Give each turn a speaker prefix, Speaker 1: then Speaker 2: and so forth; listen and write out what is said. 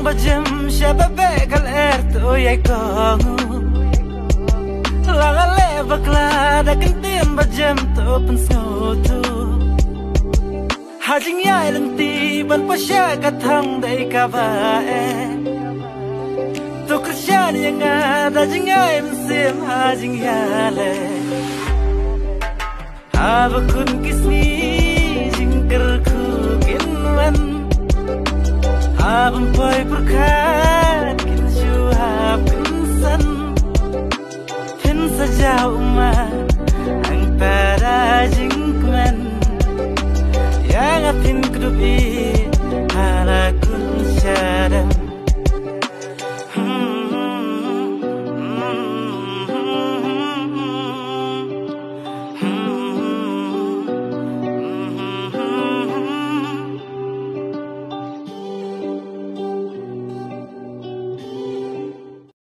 Speaker 1: bajem shababe kal to yai kong la le bakla da kentin bajem to pensoto hajing yai lenti ban pasya kathang dai ka ba to krisyan yang ada jing yai msim hajing yale abakun kismi jingker ku kinwan abang poi perkara